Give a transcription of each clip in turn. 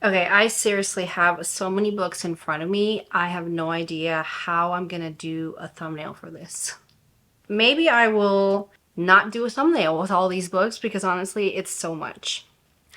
Okay, I seriously have so many books in front of me. I have no idea how I'm gonna do a thumbnail for this. Maybe I will not do a thumbnail with all these books because honestly, it's so much.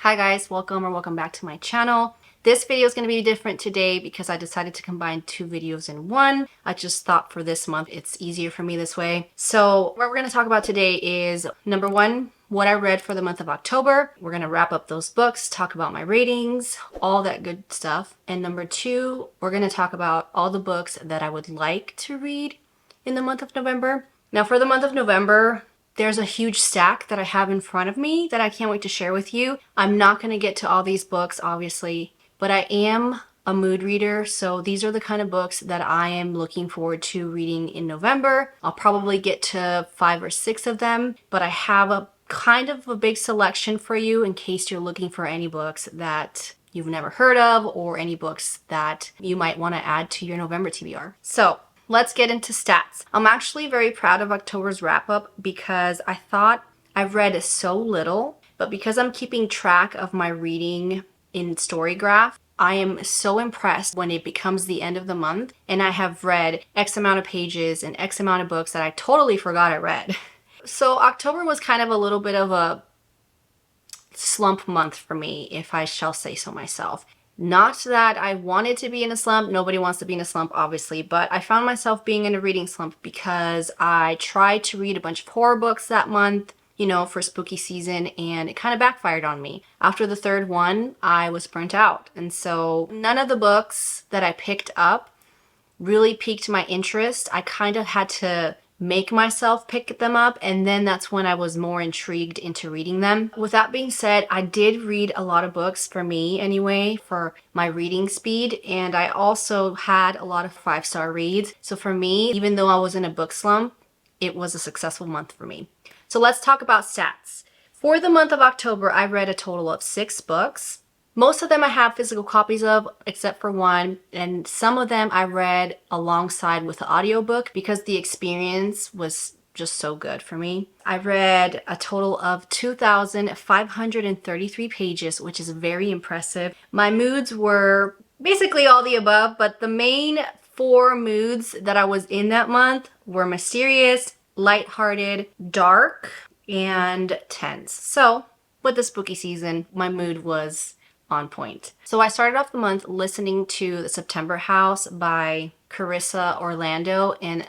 Hi guys, welcome back to my channel. This video is going to be different today because I decided to combine two videos in one. I just thought for this month it's easier for me this way. So what we're going to talk about today is number one, what I read for the month of October. We're going to wrap up those books, talk about my ratings, all that good stuff. And number two, we're going to talk about all the books that I would like to read in the month of November. Now for the month of November, there's a huge stack that I have in front of me that I can't wait to share with you. I'm not going to get to all these books, obviously, but I am a mood reader, so these are the kind of books that I am looking forward to reading in November. I'll probably get to 5 or 6 of them, but I have a kind of a big selection for you in case you're looking for any books that you've never heard of or any books that you might want to add to your November TBR. So let's get into stats. I'm actually very proud of October's wrap up because I thought I've read so little, but because I'm keeping track of my reading in Storygraph, I am so impressed when it becomes the end of the month and I have read X amount of pages and X amount of books that I totally forgot I read. So October was kind of a little bit of a slump month for me, if I shall say so myself. Not that I wanted to be in a slump. Nobody wants to be in a slump, obviously, but I found myself being in a reading slump because I tried to read a bunch of horror books that month, you know, for spooky season, and it kind of backfired on me. After the third one, I was burnt out. And so none of the books that I picked up really piqued my interest. I kind of had to make myself pick them up, and then that's when I was more intrigued into reading them. With that being said, I did read a lot of books for me anyway, for my reading speed, and I also had a lot of 5-star reads. So for me, even though I was in a book slump, it was a successful month for me. So let's talk about stats. For the month of October, I read a total of 6 books. Most of them I have physical copies of, except for one, and some of them I read alongside with the audiobook because the experience was just so good for me. I read a total of 2,533 pages, which is very impressive. My moods were basically all the above, but the main 4 moods that I was in that month were mysterious, lighthearted, dark, and tense. So with the spooky season, my mood was on point. So I started off the month listening to The September House by Carissa Orlando, and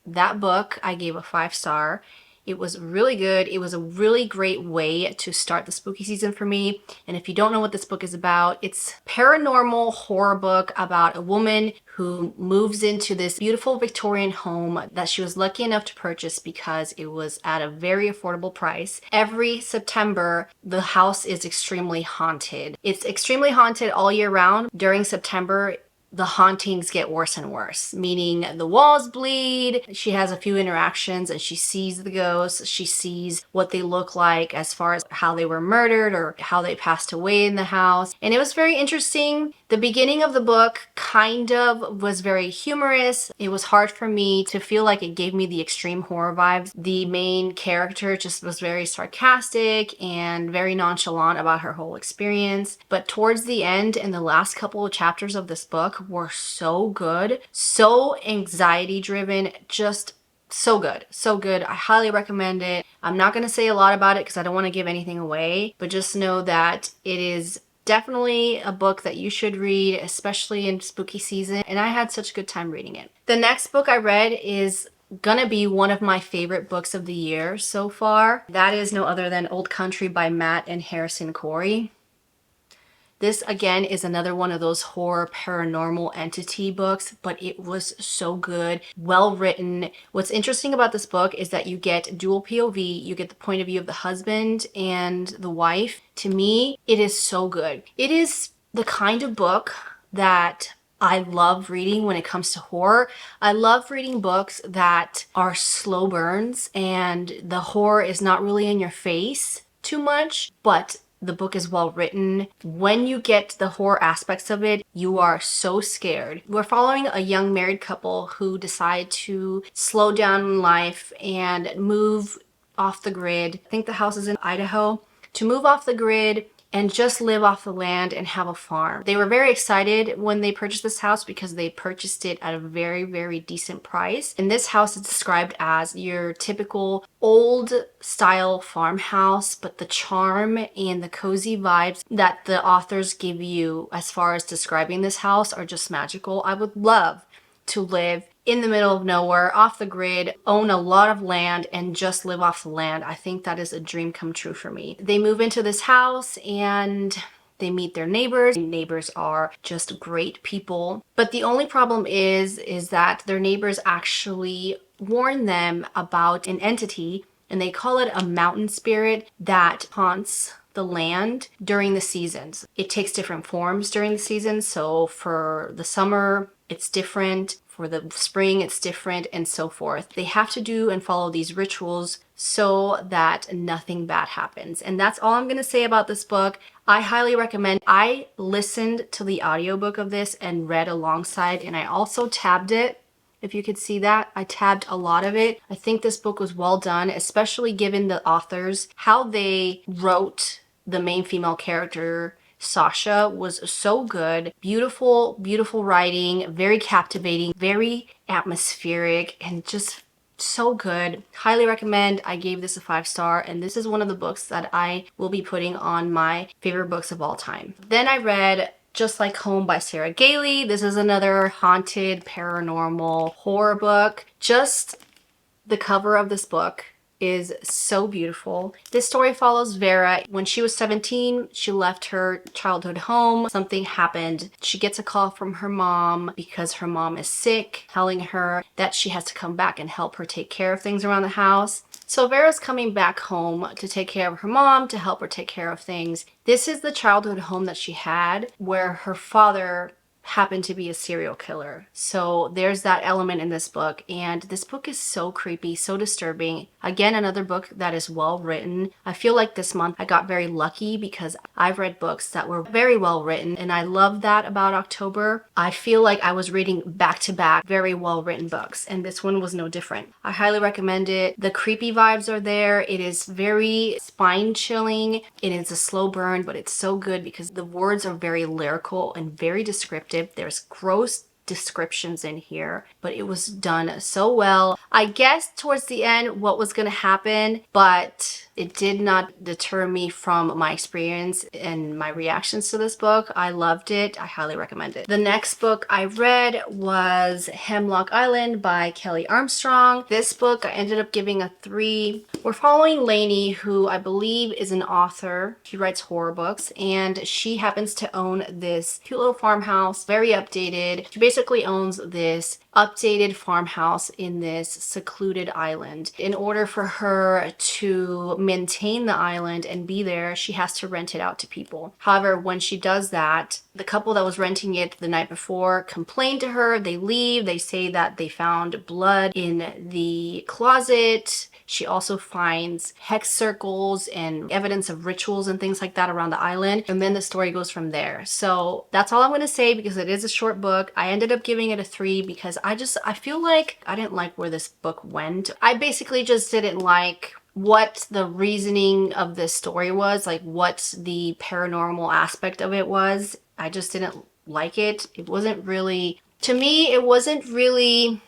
that book I gave a 5-star. It was really good. It was a really great way to start the spooky season for me. And if you don't know what this book is about, it's a paranormal horror book about a woman who moves into this beautiful Victorian home that she was lucky enough to purchase because it was at a very affordable price. Every September, the house is extremely haunted. It's extremely haunted all year round. During September, the hauntings get worse and worse, meaning the walls bleed. She has a few interactions and she sees the ghosts. She sees what they look like as far as how they were murdered or how they passed away in the house. And it was very interesting. The beginning of the book kind of was very humorous. It was hard for me to feel like it gave me the extreme horror vibes. The main character just was very sarcastic and very nonchalant about her whole experience. But towards the end and the last couple of chapters of this book were so good, so anxiety driven, just so good, so good. I highly recommend it. I'm not going to say a lot about it because I don't want to give anything away, but just know that it is definitely a book that you should read, especially in spooky season, and I had such a good time reading it. The next book I read is gonna be one of my favorite books of the year so far. That is no other than Old Country by Matt and Harrison Corey. This again is another one of those horror paranormal entity books, but it was so good, well written. What's interesting about this book is that you get dual POV, you get the point of view of the husband and the wife. To me, it is so good. It is the kind of book that I love reading when it comes to horror. I love reading books that are slow burns and the horror is not really in your face too much, but the book is well written. When you get the horror aspects of it, you are so scared. We're following a young married couple who decide to slow down in life and move off the grid. I think the house is in Idaho. To move off the grid and just live off the land and have a farm. They were very excited when they purchased this house because they purchased it at a very, very decent price. And this house is described as your typical old style farmhouse, but the charm and the cozy vibes that the authors give you as far as describing this house are just magical. I would love to live in the middle of nowhere, off the grid, own a lot of land, and just live off the land. I think that is a dream come true for me. They move into this house and they meet their neighbors. Neighbors are just great people. But the only problem is that their neighbors actually warn them about an entity, and they call it a mountain spirit that haunts the land during the seasons. It takes different forms during the seasons. So for the summer, it's different. For the spring, it's different, and so forth. They have to do and follow these rituals so that nothing bad happens. And that's all I'm going to say about this book. I highly recommend. I listened to the audiobook of this and read alongside, and I also tabbed it. If you could see that, I tabbed a lot of it. I think this book was well done, especially given the authors, how they wrote the main female character. Sasha was so good. Beautiful, beautiful writing, very captivating, very atmospheric, and just so good. Highly recommend. I gave this a 5-star, and this is one of the books that I will be putting on my favorite books of all time. Then I read Just Like Home by Sarah Gailey. This is another haunted, paranormal horror book. Just the cover of this book is so beautiful. This story follows Vera. When she was 17, she left her childhood home. Something happened. She gets a call from her mom because her mom is sick, telling her that she has to come back and help her take care of things around the house. So Vera's coming back home to take care of her mom, to help her take care of things. This is the childhood home that she had where her father happened to be a serial killer. So there's that element in this book, and this book is so creepy, so disturbing. Again, another book that is well written. I feel like this month I got very lucky because I've read books that were very well written, and I love that about October. I feel like I was reading back-to-back very well written books, and this one was no different. I highly recommend it. The creepy vibes are there. It is very spine-chilling. It is a slow burn, but it's so good because the words are very lyrical and very descriptive. There's gross descriptions in here, but it was done so well. I guessed towards the end what was going to happen, but it did not deter me from my experience and my reactions to this book. I loved it. I highly recommend it. The next book I read was Hemlock Island by Kelly Armstrong. This book I ended up giving a 3. We're following Lainey, who I believe is an author. She writes horror books, and she happens to own this cute little farmhouse, very updated. She basically owns this updated farmhouse in this secluded island. In order for her to maintain the island and be there, she has to rent it out to people. However, when she does that, the couple that was renting it the night before complain to her. They leave. They say that they found blood in the closet. She also finds hex circles and evidence of rituals and things like that around the island. And then the story goes from there. So that's all I'm going to say because it is a short book. I ended up giving it a 3 because I feel like I didn't like where this book went. I basically just didn't like what the reasoning of this story was, like what the paranormal aspect of it was. I just didn't like it. It wasn't really, to me, it wasn't really,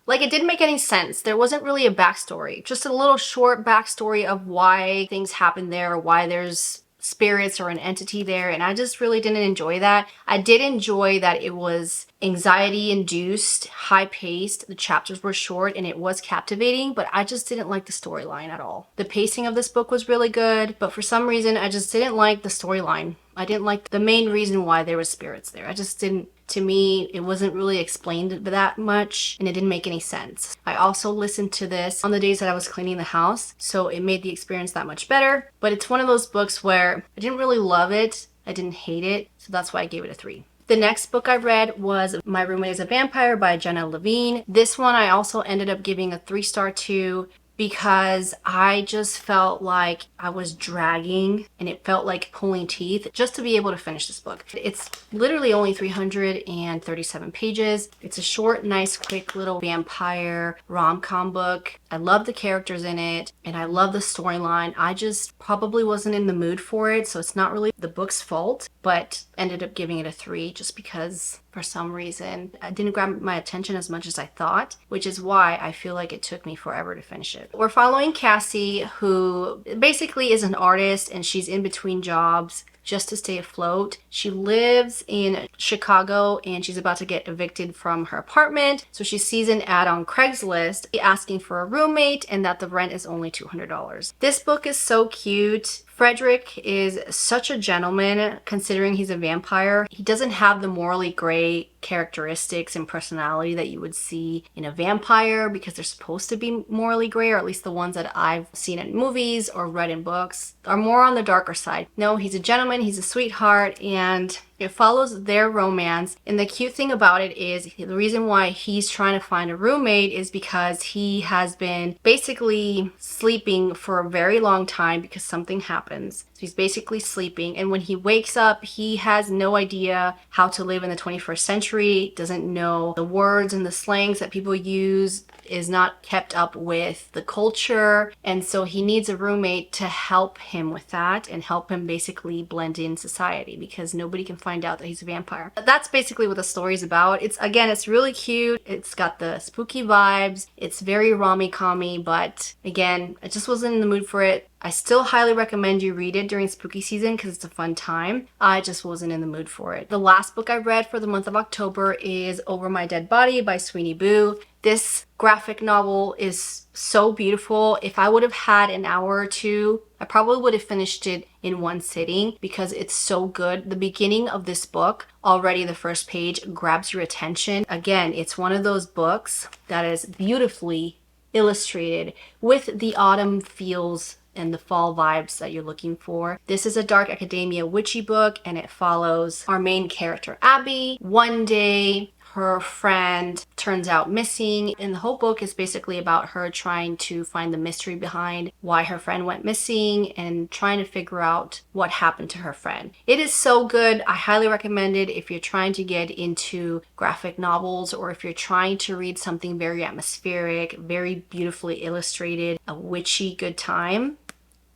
like, it didn't make any sense. There wasn't really a backstory. Just a little short backstory of why things happen there, or why there's spirits or an entity there, and I just really didn't enjoy that. I did enjoy that it was anxiety induced, high paced, the chapters were short, and it was captivating, but I just didn't like the storyline at all. The pacing of this book was really good, but for some reason I just didn't like the storyline. I didn't like the main reason why there was spirits there. I just didn't, to me, it wasn't really explained that much, and it didn't make any sense. I also listened to this on the days that I was cleaning the house, so it made the experience that much better. But it's one of those books where I didn't really love it, I didn't hate it, so that's why I gave it a 3. The next book I read was My Roommate is a Vampire by Jenna Levine. This one I also ended up giving a 3-star to. because I just felt like I was dragging and it felt like pulling teeth just to be able to finish this book. It's literally only 337 pages. It's a short, nice, quick little vampire rom-com book. I love the characters in it and I love the storyline. I just probably wasn't in the mood for it, so it's not really the book's fault, but ended up giving it a 3 just because for some reason it didn't grab my attention as much as I thought, which is why I feel like it took me forever to finish it. We're following Cassie, who basically is an artist and she's in between jobs just to stay afloat. She lives in Chicago and she's about to get evicted from her apartment. So she sees an ad on Craigslist asking for a roommate and that the rent is only $200. This book is so cute. Frederick is such a gentleman considering he's a vampire. He doesn't have the morally gray characteristics and personality that you would see in a vampire because they're supposed to be morally gray, or at least the ones that I've seen in movies or read in books are more on the darker side. No, he's a gentleman, he's a sweetheart, and it follows their romance. And the cute thing about it is the reason why he's trying to find a roommate is because he has been basically sleeping for a very long time because something happens. So he's basically sleeping, and when he wakes up, he has no idea how to live in the 21st century, doesn't know the words and the slangs that people use, is not kept up with the culture, and so he needs a roommate to help him with that and help him basically blend in society because nobody can find out that he's a vampire. That's basically what the story is about. It's really cute. It's got the spooky vibes. It's very rom-commy, but again, I just wasn't in the mood for it. I still highly recommend you read it during spooky season because it's a fun time. I just wasn't in the mood for it. The last book I read for the month of October is Over My Dead Body by Sweeney Boo. This graphic novel is so beautiful. If I would have had an hour or two, I probably would have finished it in one sitting because it's so good. The beginning of this book, already the first page, grabs your attention. Again, it's one of those books that is beautifully illustrated with the autumn feels and the fall vibes that you're looking for. This is a dark academia witchy book and it follows our main character, Abby. One day, her friend turns out missing, and the whole book is basically about her trying to find the mystery behind why her friend went missing and trying to figure out what happened to her friend. It is so good. I highly recommend it if you're trying to get into graphic novels or if you're trying to read something very atmospheric, very beautifully illustrated, a witchy good time.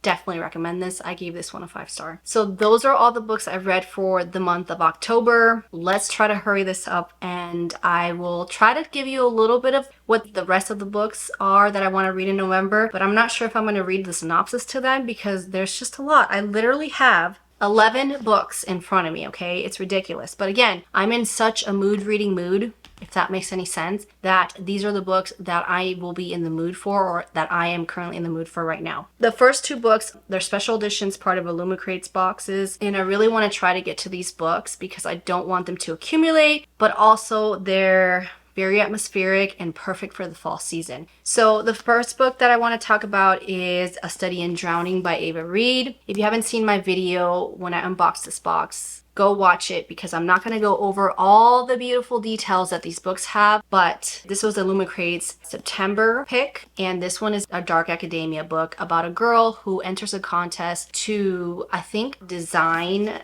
Definitely recommend this. I gave this one a 5-star. So those are all the books I've read for the month of October. Let's try to hurry this up and I will try to give you a little bit of what the rest of the books are that I want to read in November, but I'm not sure if I'm going to read the synopsis to them because there's just a lot. I literally have 11 books in front of me, okay? It's ridiculous. But again, I'm in such a reading mood, if that makes any sense, that these are the books that I will be in the mood for or that I am currently in the mood for right now. The first 2 books, they're special editions, part of Illumicrates boxes, and I really want to try to get to these books because I don't want them to accumulate, but also they're very atmospheric and perfect for the fall season. So the first book that I want to talk about is A Study in Drowning by Ava Reed. If you haven't seen my video when I unboxed this box, go watch it because I'm not going to go over all the beautiful details that these books have, but this was Illumicrate's September pick, and this one is a dark academia book about a girl who enters a contest to, I think, design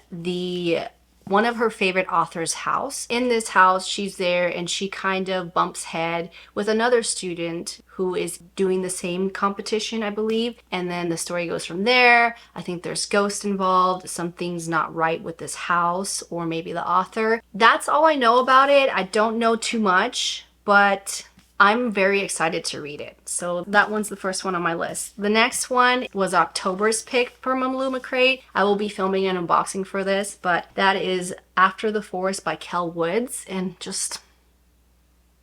one of her favorite author's house. In this house, she's there and she kind of bumps head with another student who is doing the same competition, I believe. And then the story goes from there. I think there's ghosts involved. Something's not right with this house or maybe the author. That's all I know about it. I don't know too much, but I'm very excited to read it. So that one's the first one on my list. The next one was October's pick from Illumicrate. I will be filming an unboxing for this, but that is After the Forest by Kel Woods. And just,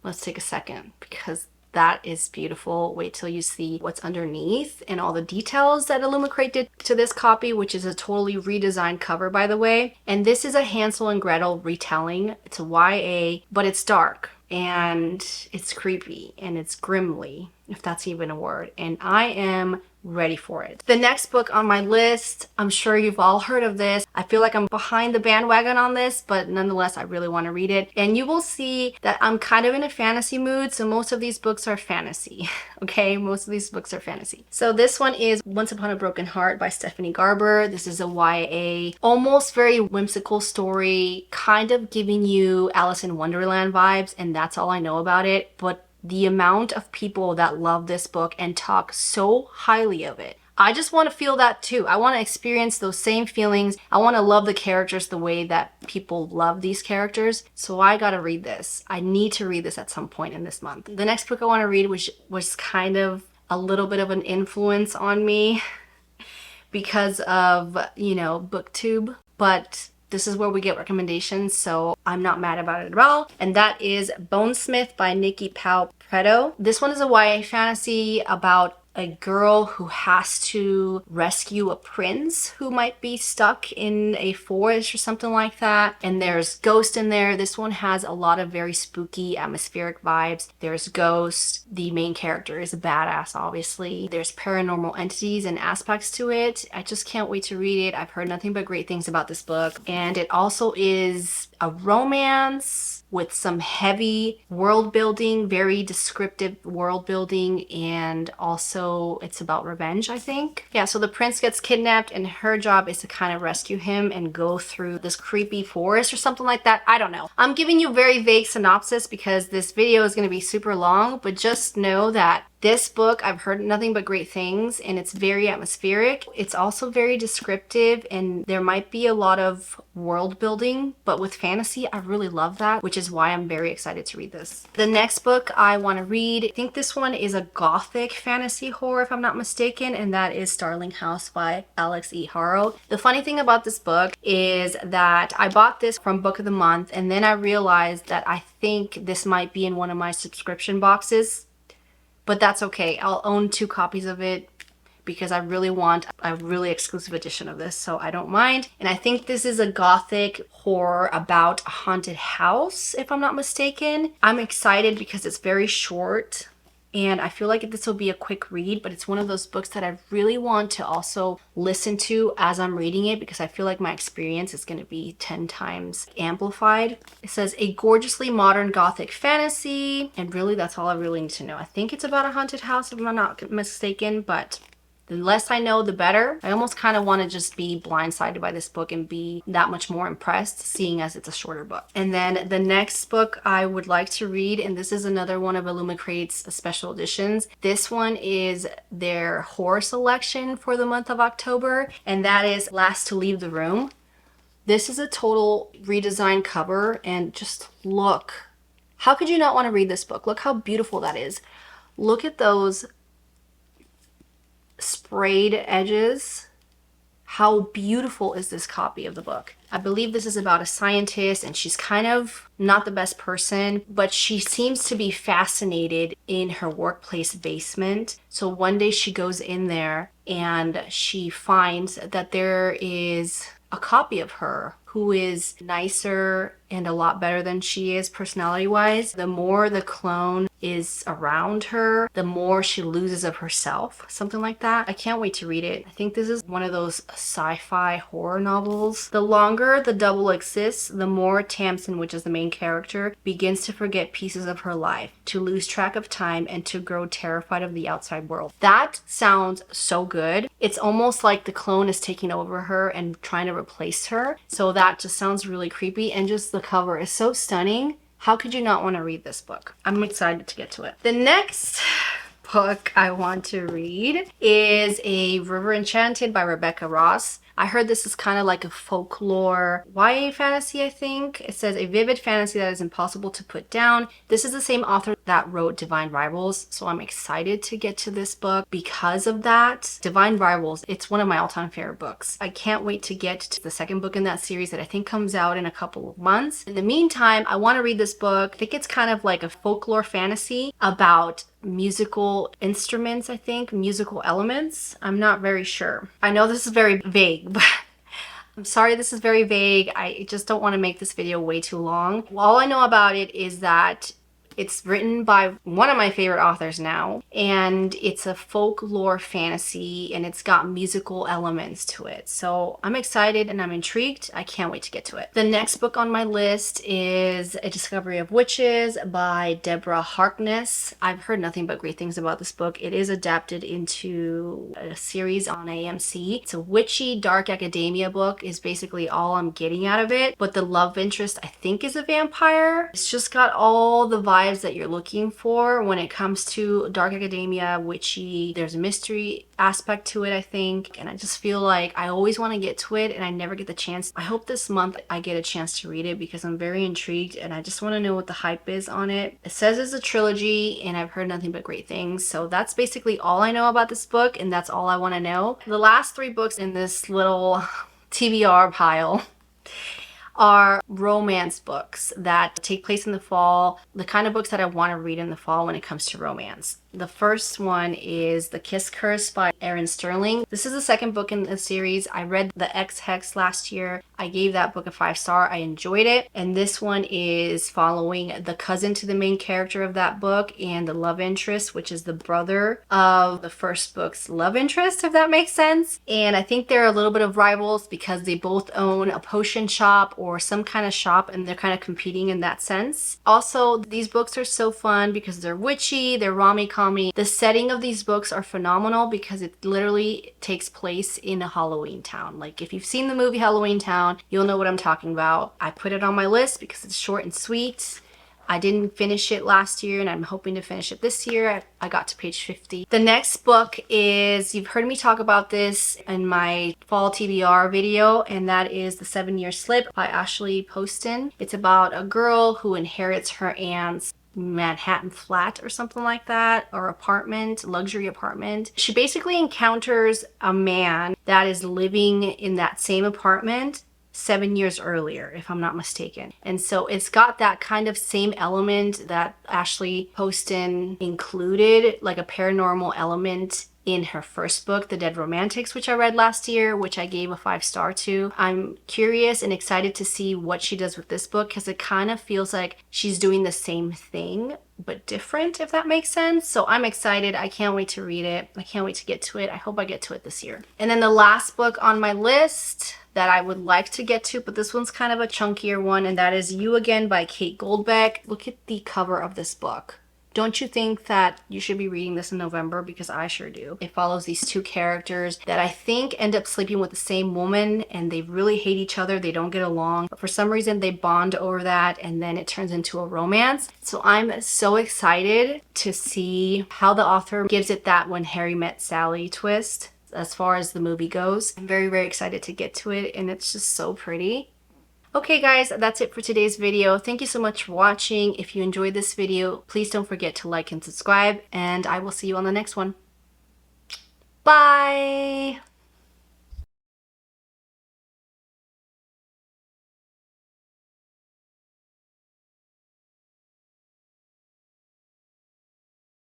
let's take a second because that is beautiful. Wait till you see what's underneath and all the details that Illumicrate did to this copy, which is a totally redesigned cover, by the way. And this is a Hansel and Gretel retelling. It's a YA, but it's dark. And it's creepy and it's grimly, if that's even a word. And I am ready for it. The next book on my list, I'm sure you've all heard of this. I feel like I'm behind the bandwagon on this, but nonetheless, I really want to read it. And you will see that I'm kind of in a fantasy mood, so most of these books are fantasy, okay? Most of these books are fantasy. So this one is Once Upon a Broken Heart by Stephanie Garber. This is a YA, almost very whimsical story, kind of giving you Alice in Wonderland vibes, and that's all I know about it. But the amount of people that love this book and talk so highly of it, I just want to feel that too. I want to experience those same feelings. I want to love the characters the way that people love these characters. So I gotta read this. I need to read this at some point in this month. The next book I want to read, which was kind of a little bit of an influence on me because of, you know, BookTube, but this is where we get recommendations, so I'm not mad about it at all. And that is Bonesmith by Nikki Powell Preto. This one is a YA fantasy about a girl who has to rescue a prince who might be stuck in a forest or something like that. And there's ghosts in there. This one has a lot of very spooky atmospheric vibes. There's ghosts. The main character is a badass, obviously. There's paranormal entities and aspects to it. I just can't wait to read it. I've heard nothing but great things about this book. And it also is a romance with some heavy world building, very descriptive world building, and also it's about revenge, I think. Yeah, so the prince gets kidnapped and her job is to kind of rescue him and go through this creepy forest or something like that. I don't know. I'm giving you very vague synopsis because this video is going to be super long, but just know that this book, I've heard nothing but great things, and it's very atmospheric. It's also very descriptive, and there might be a lot of world building, but with fantasy, I really love that, which is why I'm very excited to read this. The next book I want to read, I think this one is a gothic fantasy horror, if I'm not mistaken, and that is Starling House by Alex E. Harrow. The funny thing about this book is that I bought this from Book of the Month, and then I realized that I think this might be in one of my subscription boxes. But that's okay. I'll own 2 copies of it because I really want a really exclusive edition of this, so I don't mind. And I think this is a gothic horror about a haunted house, if I'm not mistaken. I'm excited because it's very short, and I feel like this will be a quick read, but it's one of those books that I really want to also listen to as I'm reading it because I feel like my experience is going to be 10 times amplified. It says a gorgeously modern gothic fantasy, and really that's all I really need to know. I think it's about a haunted house if I'm not mistaken, but the less I know, the better. I almost kind of want to just be blindsided by this book and be that much more impressed, seeing as it's a shorter book. And then the next book I would like to read, and this is another one of Illumicrate's special editions. This one is their horror selection for the month of October, and that is Last to Leave the Room. This is a total redesigned cover, and just look. How could you not want to read this book? Look how beautiful that is. Look at those sprayed edges. How beautiful is this copy of the book? I believe this is about a scientist, and she's kind of not the best person, but she seems to be fascinated in her workplace basement. So one day she goes in there and she finds that there is a copy of her who is nicer and a lot better than she is personality-wise. The more the clone is around her, the more she loses of herself, something like that. I can't wait to read it. I think this is one of those sci-fi horror novels. The longer the double exists, the more Tamsin, which is the main character, begins to forget pieces of her life, to lose track of time, and to grow terrified of the outside world. That sounds so good. It's almost like the clone is taking over her and trying to replace her. So that just sounds really creepy, and just the cover is so stunning. How could you not want to read this book? I'm excited to get to it. The next book I want to read is a River Enchanted by Rebecca Ross. I heard this is kind of like a folklore YA fantasy, I think. It says a vivid fantasy that is impossible to put down. This is the same author that wrote Divine Rivals, so I'm excited to get to this book because of that. Divine Rivals, it's one of my all-time favorite books. I can't wait to get to the second book in that series that I think comes out in a couple of months. In the meantime, I want to read this book. I think it's kind of like a folklore fantasy about musical instruments, I think, musical elements. I'm not very sure. I know this is very vague, but I'm sorry this is very vague. I just don't want to make this video way too long. All I know about it is that It's written by one of my favorite authors now, and it's a folklore fantasy, and it's got musical elements to it. So I'm excited and I'm intrigued. I can't wait to get to it. The next book on my list is A Discovery of Witches by Deborah Harkness. I've heard nothing but great things about this book. It is adapted into a series on AMC. It's a witchy, dark academia book is basically all I'm getting out of it. But the love interest, I think, is a vampire. It's just got all the vibes that you're looking for when it comes to dark academia, witchy. There's a mystery aspect to it, I think. And I just feel like I always want to get to it and I never get the chance. I hope this month I get a chance to read it because I'm very intrigued and I just want to know what the hype is on it. It says it's a trilogy and I've heard nothing but great things. So that's basically all I know about this book and that's all I want to know. The last 3 books in this little TBR pile are romance books that take place in the fall, the kind of books that I want to read in the fall when it comes to romance. The first one is The Kiss Curse by Erin Sterling. This is the second book in the series. I read The Ex-Hex last year. I gave that book a 5-star. I enjoyed it. And this one is following the cousin to the main character of that book and the love interest, which is the brother of the first book's love interest, if that makes sense. And I think they're a little bit of rivals because they both own a potion shop or some kind of shop and they're kind of competing in that sense. Also, these books are so fun because they're witchy, they're rom-com. The setting of these books are phenomenal because it literally takes place in a Halloween town. Like if you've seen the movie Halloween Town, you'll know what I'm talking about. I put it on my list because it's short and sweet. I didn't finish it last year and I'm hoping to finish it this year. I got to page 50. The next book is, you've heard me talk about this in my fall TBR video, and that is The 7-Year Slip by Ashley Poston. It's about a girl who inherits her aunt's Manhattan flat or something like that, or apartment, luxury apartment. She basically encounters a man that is living in that same apartment 7 years earlier, if I'm not mistaken. And so it's got that kind of same element that Ashley Poston included, like a paranormal element in her first book, The Dead Romantics, which I read last year, which I gave a 5-star to. I'm curious and excited to see what she does with this book because it kind of feels like she's doing the same thing but different, if that makes sense. So I'm excited. I can't wait to read it. I can't wait to get to it. I hope I get to it this year. And then the last book on my list that I would like to get to, but this one's kind of a chunkier one, and that is You Again by Kate Goldbeck. Look at the cover of this book. Don't you think that you should be reading this in November? Because I sure do. It follows these 2 characters that I think end up sleeping with the same woman and they really hate each other. They don't get along. But for some reason they bond over that and then it turns into a romance. So I'm so excited to see how the author gives it that When Harry Met Sally twist as far as the movie goes. I'm very, very excited to get to it and it's just so pretty. Okay guys, that's it for today's video. Thank you so much for watching. If you enjoyed this video, please don't forget to like and subscribe, and I will see you on the next one. Bye!